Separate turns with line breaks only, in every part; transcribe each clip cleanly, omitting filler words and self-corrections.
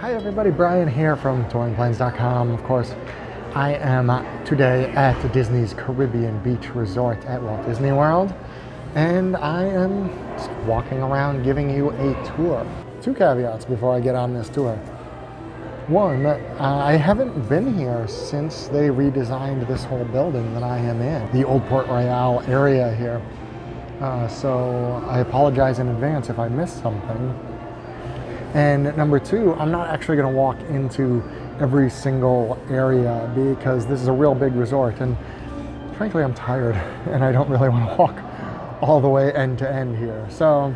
Hi everybody, Brian here from touringplans.com. Of course, I am today at Disney's Caribbean Beach Resort at Walt Disney World, and I am just walking around giving you a tour. Two caveats before I get on this tour. One, I haven't been here since they redesigned this whole building that I am in, the Old Port Royale area here. So I apologize in advance if I missed something. And number two, I'm not actually going to walk into every single area because this is a real big resort, and frankly I'm tired and I don't really want to walk all the way end to end here. So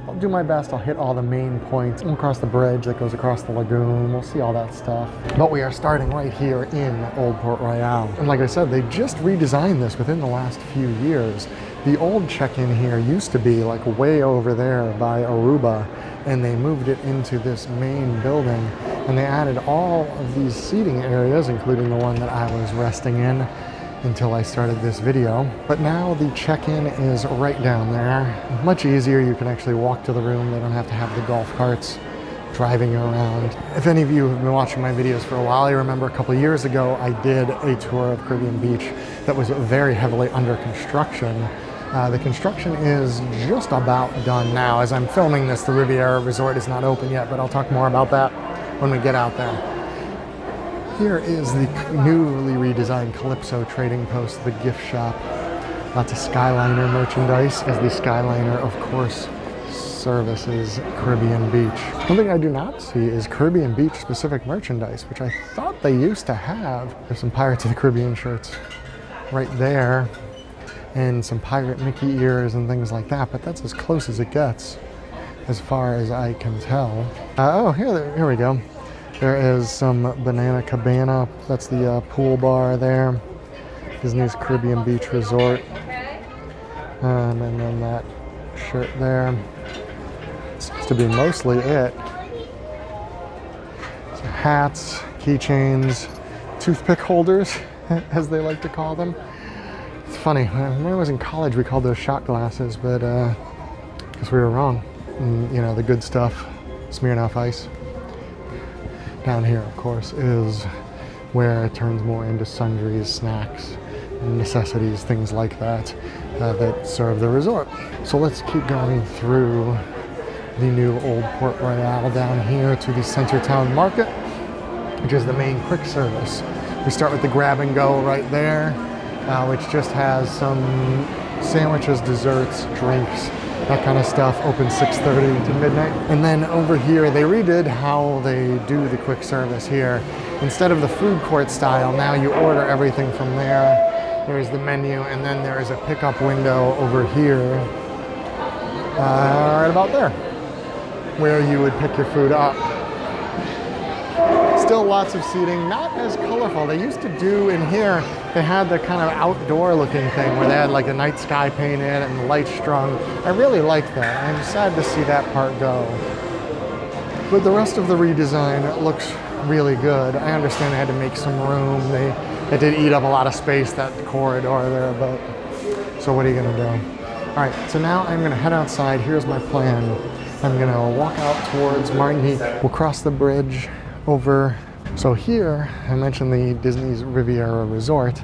I'll do my best. I'll hit all the main points. We'll cross the bridge that goes across the lagoon. We'll see all that stuff. But we are starting right here in Old Port Royale. And like I said, they just redesigned this within the last few years. The old check-in here used to be like way over there by Aruba, and they moved it into this main building, and they added all of these seating areas, including the one that I was resting in until I started this video. But now the check-in is right down there. Much easier. You can actually walk to the room. They don't have to have the golf carts driving around. If any of you have been watching my videos for a while, you remember a couple of years ago I did a tour of Caribbean Beach that was very heavily under construction. The construction is just about done now. As I'm filming this, the Riviera Resort is not open yet, but I'll talk more about that when we get out there. Here is the newly redesigned Calypso trading post, the gift shop. Lots of Skyliner merchandise, as the Skyliner, of course, services Caribbean Beach. One thing I do not see is Caribbean Beach specific merchandise, which I thought they used to have. There's some Pirates of the Caribbean shirts right there, and some pirate Mickey ears and things like that, but that's as close as it gets as far as I can tell. Oh, here we go. There is some Banana Cabana. That's the pool bar there. Disney's Caribbean Beach Resort. And then that shirt there. Seems to be mostly it. So hats, keychains, toothpick holders, as they like to call them. It's funny, when I was in college we called those shot glasses, but I guess we were wrong. And, you know, the good stuff, Smirnoff Ice. Down here, of course, is where it turns more into sundries, snacks, necessities, things like that, that serve the resort. So let's keep going through the new Old Port Royale down here to the Centertown Market, which is the main quick service. We start with the grab and go right there, which just has some sandwiches, desserts, drinks, that kind of stuff. Open 6:30 to midnight. And then over here, they redid how they do the quick service here. Instead of the food court style, now you order everything from there. There's the menu, and then there is a pickup window over here, right about there, where you would pick your food up. Still lots of seating, not as colorful. They used to do in here, they had the kind of outdoor looking thing where they had like a night sky painted and the lights strung. I really like that. I'm sad to see that part go. But the rest of the redesign looks really good. I understand they had to make some room. They did eat up a lot of space, that corridor there, but so what are you gonna do? All right, so now I'm gonna head outside. Here's my plan. I'm gonna walk out towards Martinique. We'll cross the bridge over. So here, I mentioned the Disney's Riviera Resort,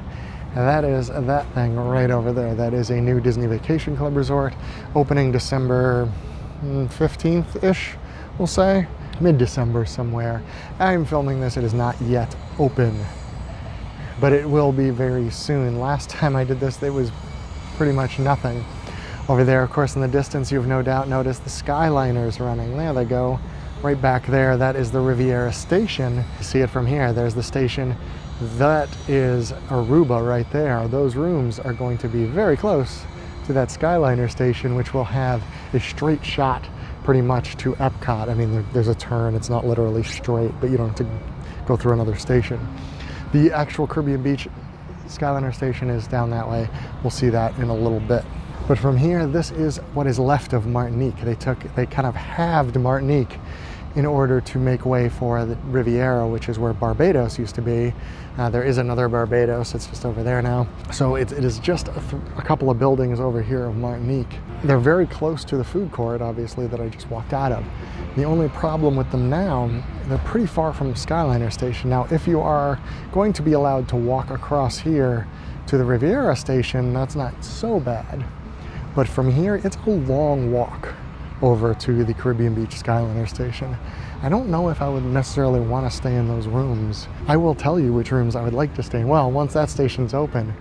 and that is that thing right over there. That is a new Disney Vacation Club resort, opening December 15th-ish, we'll say, mid-December somewhere. I'm filming this, it is not yet open, but it will be very soon. Last time I did this, there was pretty much nothing. Over there, of course, in the distance, you've no doubt noticed the Skyliners running. There they go. Right back there, that is the Riviera Station. You see it from here. There's the station. That is Aruba right there. Those rooms are going to be very close to that Skyliner station, which will have a straight shot pretty much to Epcot. I mean, there's a turn. It's not literally straight, but you don't have to go through another station. The actual Caribbean Beach Skyliner station is down that way. We'll see that in a little bit. But from here, this is what is left of Martinique. They kind of halved Martinique in order to make way for the Riviera, which is where Barbados used to be. There is another Barbados, it's just over there now. So it is just a couple of buildings over here of Martinique. They're very close to the food court, obviously, that I just walked out of. The only problem with them now, they're pretty far from Skyliner Station. Now, if you are going to be allowed to walk across here to the Riviera Station, that's not so bad. But from here, it's a long walk over to the Caribbean Beach Skyliner Station. I don't know if I would necessarily want to stay in those rooms. I will tell you which rooms I would like to stay in. Well, once that station's open,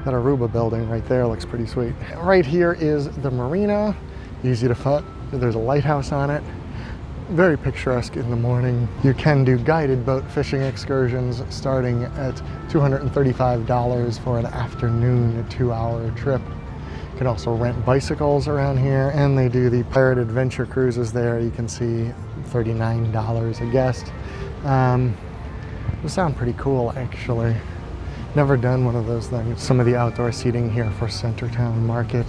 that Aruba building right there looks pretty sweet. Right here is the Marina, easy to find. There's a lighthouse on it. Very picturesque in the morning. You can do guided boat fishing excursions starting at $235 for an afternoon, a 2-hour trip. You can also rent bicycles around here, and they do the pirate adventure cruises there. You can see $39 a guest. Those sound pretty cool, actually. Never done one of those things. Some of the outdoor seating here for Centertown Market.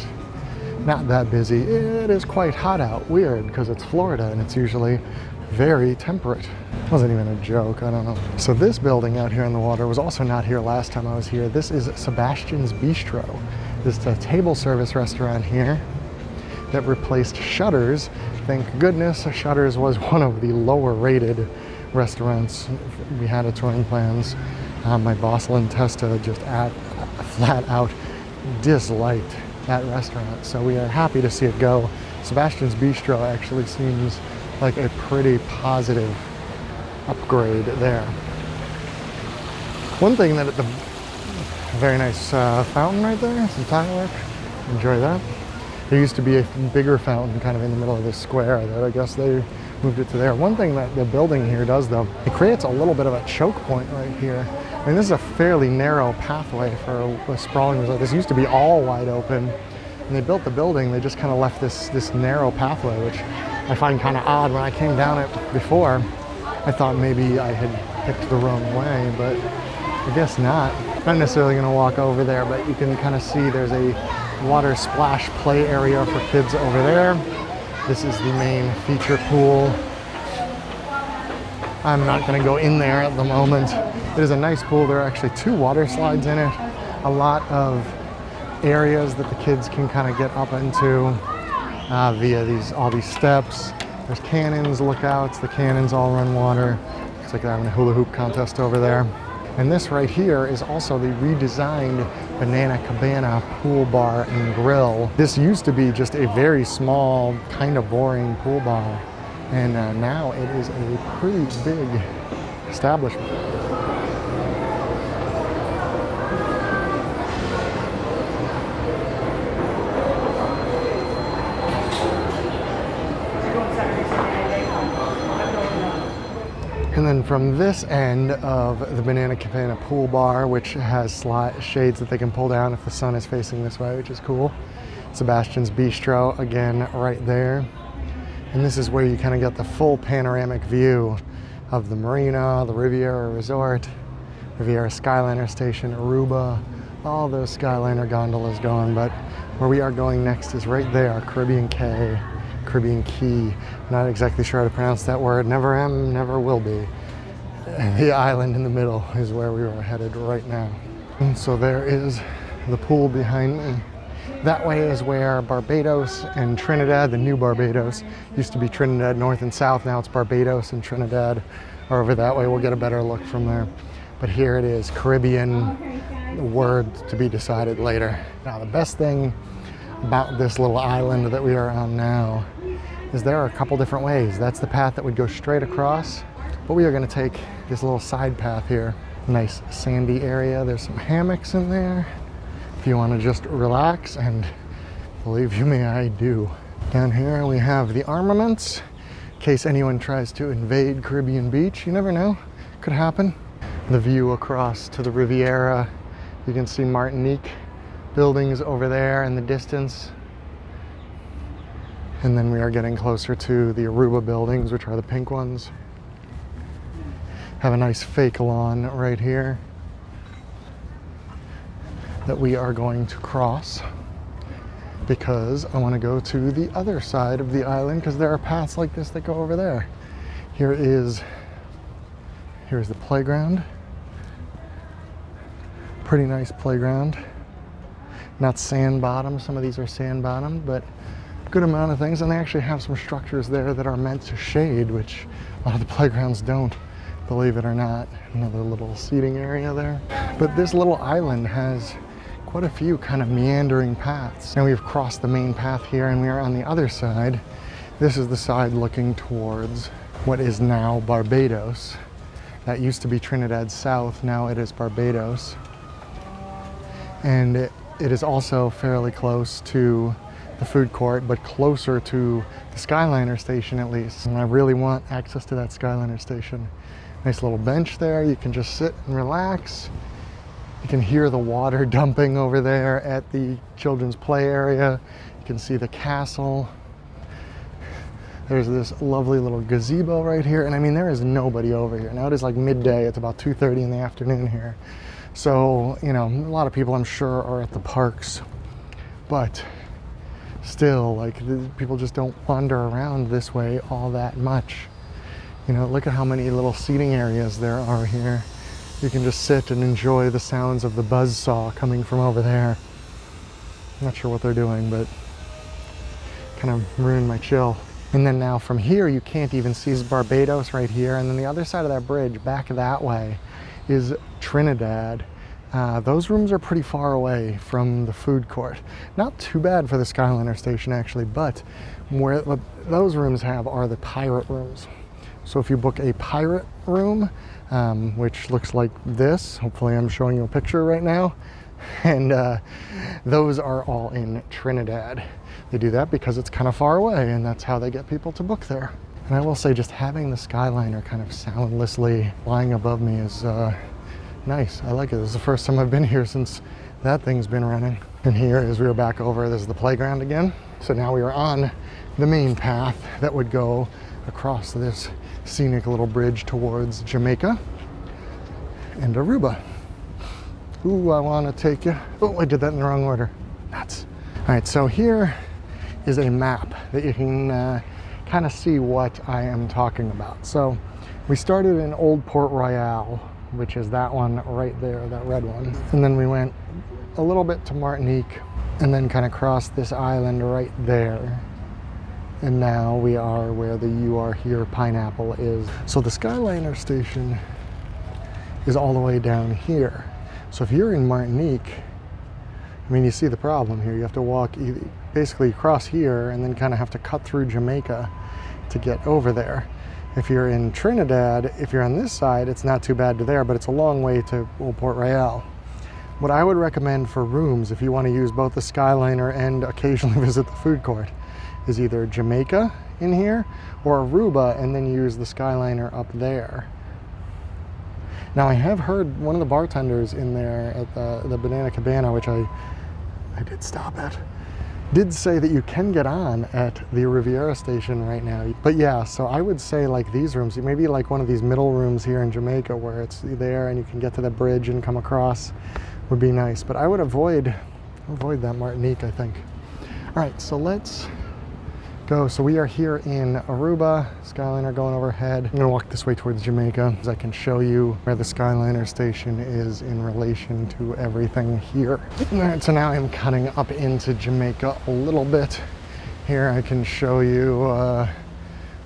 Not that busy. It is quite hot out. Weird, because it's Florida and it's usually very temperate. Wasn't even a joke, I don't know. So this building out here on the water was also not here last time I was here. This is Sebastian's Bistro. This is a table service restaurant here that replaced Shutters. Thank goodness Shutters was one of the lower rated restaurants we had at Touring Plans. My boss Lynn Testa just flat out disliked that restaurant, so we are happy to see it go. Sebastian's Bistro actually seems like a pretty positive upgrade there. One thing that the very nice fountain right there, some tile work, enjoy that. There used to be a bigger fountain kind of in the middle of this square that I guess they moved it to there. One thing that the building here does though, it creates a little bit of a choke point right here. I mean, this is a fairly narrow pathway for a sprawling resort. This used to be all wide open. When they built the building, they just kind of left this narrow pathway, which I find kind of odd. When I came down it before, I thought maybe I had picked the wrong way, but I guess not. Not necessarily gonna walk over there, but you can kind of see there's a water splash play area for kids over there. This is the main feature pool. I'm not gonna go in there at the moment. It is a nice pool. There are actually 2 water slides in it. A lot of areas that the kids can kind of get up into via all these steps. There's cannons, lookouts. The cannons all run water. It's like they're having a hula hoop contest over there. And this right here is also the redesigned Banana Cabana pool bar and grill. This used to be just a very small, kind of boring pool bar. And now it is a pretty big establishment. And then from this end of the Banana Cabana pool bar, which has shades that they can pull down if the sun is facing this way, which is cool. Sebastian's Bistro, again, right there. And this is where you kind of get the full panoramic view of the Marina, the Riviera Resort, Riviera Skyliner Station, Aruba, all those Skyliner gondolas going. But where we are going next is right there, Caribbean Cay. Caribbean Key. Not exactly sure how to pronounce that word. Never am, never will be. The island in the middle is where we are headed right now. And so there is the pool behind me. That way is where Barbados and Trinidad, the new Barbados, used to be Trinidad North and South. Now it's Barbados and Trinidad are over that way. We'll get a better look from there. But here it is, Caribbean, word to be decided later. Now the best thing about this little island that we are on now is there are a couple different ways. That's the path that would go straight across, but we are going to take this little side path here. Nice sandy area. There's some hammocks in there if you want to just relax, and believe you me, I do. Down here we have the armaments in case anyone tries to invade Caribbean Beach. You never know, could happen. The view across to the Riviera, you can see Martinique buildings over there in the distance. And then we are getting closer to the Aruba buildings, which are the pink ones. Have a nice fake lawn right here that we are going to cross because I want to go to the other side of the island because there are paths like this that go over there. Here's the playground. Pretty nice playground. Not sand bottom, some of these are sand bottom, but good amount of things. And they actually have some structures there that are meant to shade, which a lot of the playgrounds don't, believe it or not. Another little seating area there. But this little island has quite a few kind of meandering paths. Now we've crossed the main path here and we are on the other side. This is the side looking towards what is now Barbados. That used to be Trinidad South, now it is Barbados. And it is also fairly close to the food court, but closer to the Skyliner station at least. And I really want access to that Skyliner station. Nice little bench there, you can just sit and relax. You can hear the water dumping over there at the children's play area. You can see the castle. There's this lovely little gazebo right here. And I mean, there is nobody over here. Now it is like midday, it's about 2:30 in the afternoon here. So, you know, a lot of people I'm sure are at the parks, but still, like, people just don't wander around this way all that much. You know, look at how many little seating areas there are here. You can just sit and enjoy the sounds of the buzzsaw coming from over there. Not sure what they're doing, but kind of ruined my chill. And then now from here, you can't even see Barbados right here. And then the other side of that bridge, back that way, is Trinidad. Those rooms are pretty far away from the food court. Not too bad for the Skyliner station actually, but what those rooms have are the pirate rooms. So if you book a pirate room, which looks like this, hopefully I'm showing you a picture right now, and those are all in Trinidad. They do that because it's kind of far away, and that's how they get people to book there. And I will say, just having the Skyliner kind of soundlessly flying above me is nice. I like it. This is the first time I've been here since that thing's been running. And here, as we were back over, this is the playground again. So now we are on the main path that would go across this scenic little bridge towards Jamaica and Aruba. Ooh, I want to take you. Oh, I did that in the wrong order. Nuts. All right, so here is a map that you can kind of see what I am talking about. So we started in Old Port Royal, which is that one right there, that red one. And then we went a little bit to Martinique and then kind of crossed this island right there. And now we are where the You Are Here pineapple is. So the Skyliner station is all the way down here. So if you're in Martinique, I mean, you see the problem here. You have to walk basically across here and then kind of have to cut through Jamaica to get over there. If you're in Trinidad, if you're on this side, it's not too bad to there, but it's a long way to Old Port Royal. What I would recommend for rooms, if you want to use both the Skyliner and occasionally visit the food court, is either Jamaica in here or Aruba, and then use the Skyliner up there. Now I have heard one of the bartenders in there at the Banana Cabana, which I did stop at, did say that you can get on at the Riviera Station right now. But yeah, so I would say like these rooms, maybe like one of these middle rooms here in Jamaica where it's there and you can get to the bridge and come across would be nice. But I would avoid that Martinique, I think. All right, so let's go. So we are here in Aruba, Skyliner going overhead. I'm gonna walk this way towards Jamaica because I can show you where the Skyliner station is in relation to everything here. All right, so now I'm cutting up into Jamaica a little bit. Here I can show you,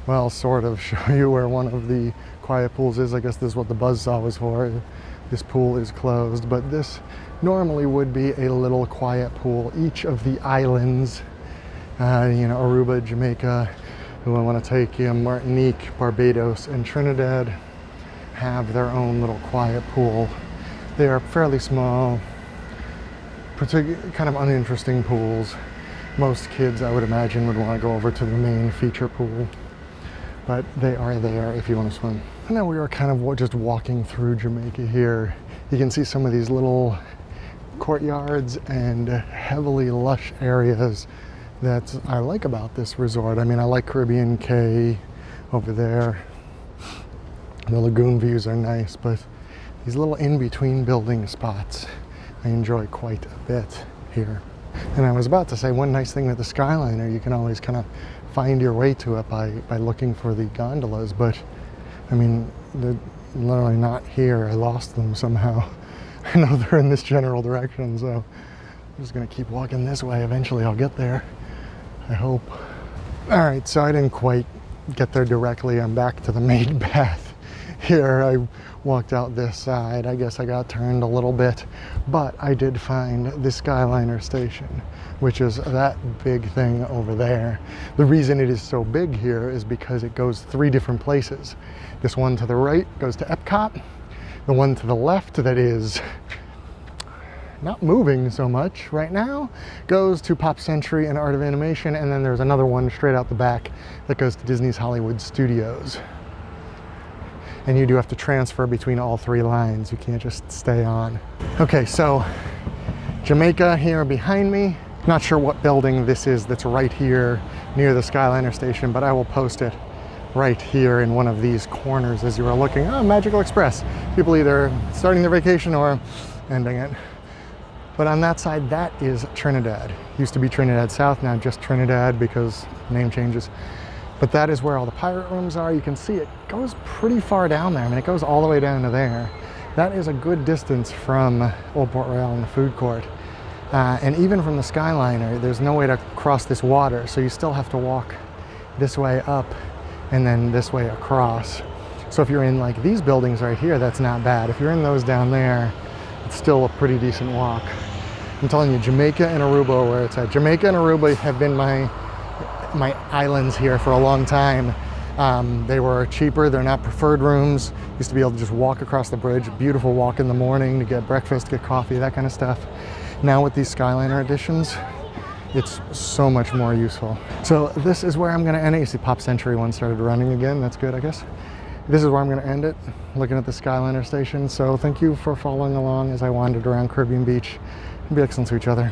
well, sort of show you where one of the quiet pools is. I guess this is what the buzzsaw was for. This pool is closed, but this normally would be a little quiet pool. Each of the islands, you know, Aruba, Jamaica, who I want to take you, Martinique, Barbados, and Trinidad, have their own little quiet pool. They are fairly small, kind of uninteresting pools. Most kids, I would imagine, would want to go over to the main feature pool, but they are there if you want to swim. And now we are kind of just walking through Jamaica here. You can see some of these little courtyards and heavily lush areas that I like about this resort. I mean, I like Caribbean Cay over there. The lagoon views are nice, but these little in-between building spots I enjoy quite a bit here. And I was about to say, one nice thing with the Skyliner, you can always kind of find your way to it by looking for the gondolas, but I mean, they're literally not here. I lost them somehow. I know they're in this general direction, so I'm just gonna keep walking this way. Eventually I'll get there, I hope. All right, so I didn't quite get there directly. I'm back to the main path here. I walked out this side. I guess I got turned a little bit, but I did find the Skyliner station, which is that big thing over there. The reason it is so big here is because it goes 3 different places. This one to the right goes to Epcot. The one to the left that is not moving so much right now goes to Pop Century and Art of Animation, and then there's another one straight out the back that goes to Disney's Hollywood Studios. And you do have to transfer between all 3 lines. You can't just stay on. Okay, so Jamaica here behind me. Not sure what building this is that's right here near the Skyliner station, but I will post it right here in one of these corners as you are looking. Oh, Magical Express. People either starting their vacation or ending it. But on that side, that is Trinidad. Used to be Trinidad South, now just Trinidad because name changes. But that is where all the pirate rooms are. You can see it goes pretty far down there. I mean, it goes all the way down to there. That is a good distance from Old Port Royal and the food court. And even from the Skyliner, there's no way to cross this water. So you still have to walk this way up and then this way across. So if you're in like these buildings right here, that's not bad. If you're in those down there, it's still a pretty decent walk. I'm telling you, Jamaica and Aruba are where it's at. Jamaica and Aruba have been my islands here for a long time. They were cheaper, they're not preferred rooms. Used to be able to just walk across the bridge, beautiful walk in the morning to get breakfast, get coffee, that kind of stuff. Now with these Skyliner editions, it's so much more useful. So this is where I'm gonna end it. You see Pop Century one started running again, that's good I guess. This is where I'm gonna end it, looking at the Skyliner station. So thank you for following along as I wandered around Caribbean Beach. Be excellent to each other.